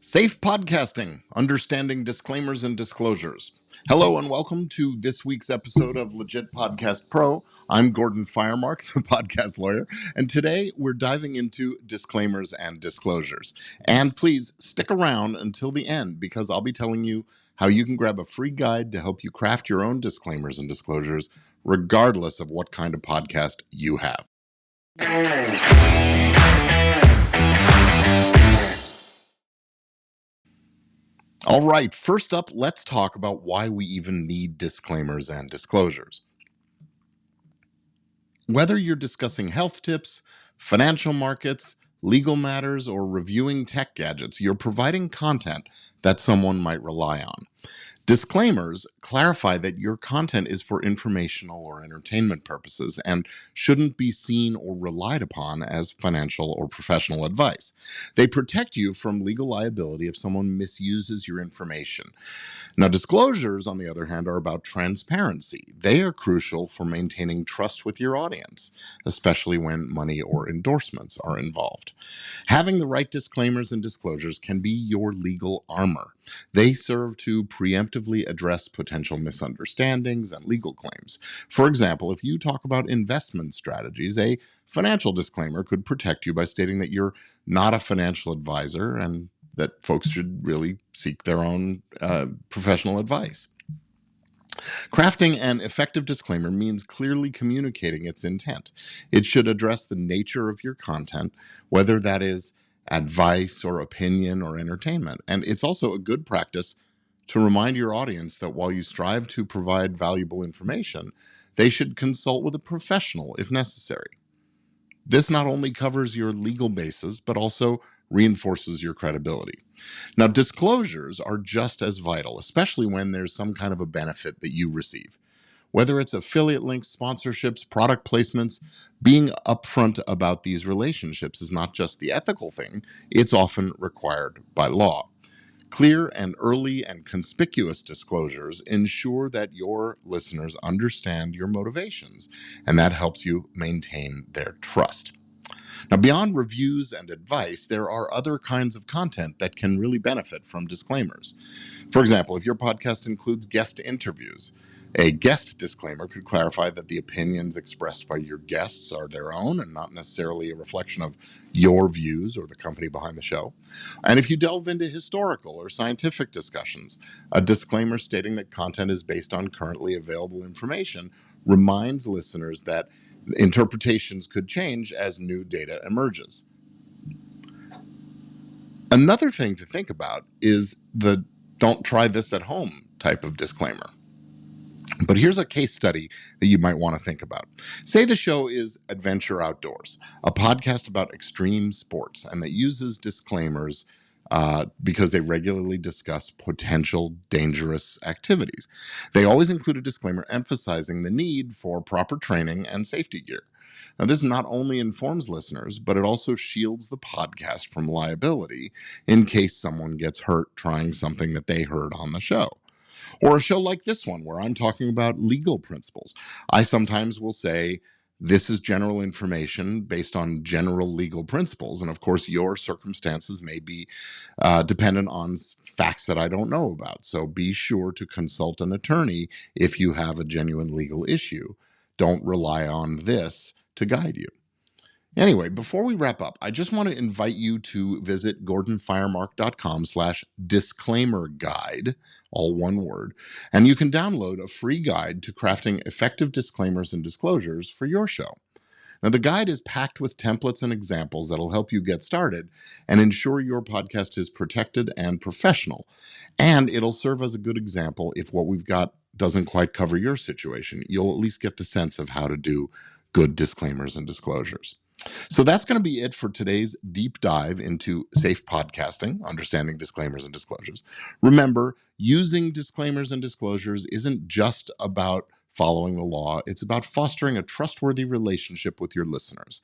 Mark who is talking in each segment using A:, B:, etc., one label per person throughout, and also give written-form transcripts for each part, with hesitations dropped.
A: Safe podcasting, understanding disclaimers and disclosures. Hello and welcome to this week's episode of Legit Podcast Pro. I'm Gordon Firemark, the podcast lawyer, and today we're diving into disclaimers and disclosures. And please stick around until the end because I'll be telling you how you can grab a free guide to help you craft your own disclaimers and disclosures, regardless of what kind of podcast you have. All right, first up, let's talk about why we even need disclaimers and disclosures. Whether you're discussing health tips, financial markets, legal matters, or reviewing tech gadgets, you're providing content that someone might rely on. Disclaimers clarify that your content is for informational or entertainment purposes and shouldn't be seen or relied upon as financial or professional advice. They protect you from legal liability if someone misuses your information. Now, disclosures, on the other hand, are about transparency. They are crucial for maintaining trust with your audience, especially when money or endorsements are involved. Having the right disclaimers and disclosures can be your legal armor. They serve to preemptively address potential misunderstandings and legal claims. For example, if you talk about investment strategies, a financial disclaimer could protect you by stating that you're not a financial advisor and that folks should really seek their own professional advice. Crafting an effective disclaimer means clearly communicating its intent. It should address the nature of your content, whether that is advice or opinion or entertainment. And it's also a good practice to remind your audience that while you strive to provide valuable information, they should consult with a professional if necessary. This not only covers your legal bases, but also reinforces your credibility. Now, disclosures are just as vital, especially when there's some kind of a benefit that you receive. Whether it's affiliate links, sponsorships, product placements, being upfront about these relationships is not just the ethical thing, it's often required by law. Clear and early and conspicuous disclosures ensure that your listeners understand your motivations, and that helps you maintain their trust. Now, beyond reviews and advice, there are other kinds of content that can really benefit from disclaimers. For example, if your podcast includes guest interviews, a guest disclaimer could clarify that the opinions expressed by your guests are their own and not necessarily a reflection of your views or the company behind the show. And if you delve into historical or scientific discussions, a disclaimer stating that content is based on currently available information reminds listeners that interpretations could change as new data emerges. Another thing to think about is the "don't try this at home" type of disclaimer. But here's a case study that you might want to think about. Say the show is Adventure Outdoors, a podcast about extreme sports, and that uses disclaimers because they regularly discuss potential dangerous activities. They always include a disclaimer emphasizing the need for proper training and safety gear. Now, this not only informs listeners, but it also shields the podcast from liability in case someone gets hurt trying something that they heard on the show. Or a show like this one where I'm talking about legal principles. I sometimes will say, this is general information based on general legal principles. And of course, your circumstances may be dependent on facts that I don't know about. So be sure to consult an attorney if you have a genuine legal issue. Don't rely on this to guide you. Anyway, before we wrap up, I just want to invite you to visit gordonfiremark.com/disclaimer guide, all one word, and you can download a free guide to crafting effective disclaimers and disclosures for your show. Now, the guide is packed with templates and examples that'll help you get started and ensure your podcast is protected and professional. And it'll serve as a good example if what we've got doesn't quite cover your situation. You'll at least get the sense of how to do good disclaimers and disclosures. So that's going to be it for today's deep dive into safe podcasting, understanding disclaimers and disclosures. Remember, using disclaimers and disclosures isn't just about following the law. It's about fostering a trustworthy relationship with your listeners.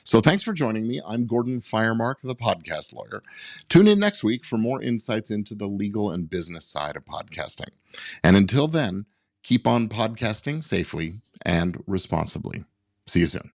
A: So thanks for joining me. I'm Gordon Firemark, the podcast lawyer. Tune in next week for more insights into the legal and business side of podcasting. And until then, keep on podcasting safely and responsibly. See you soon.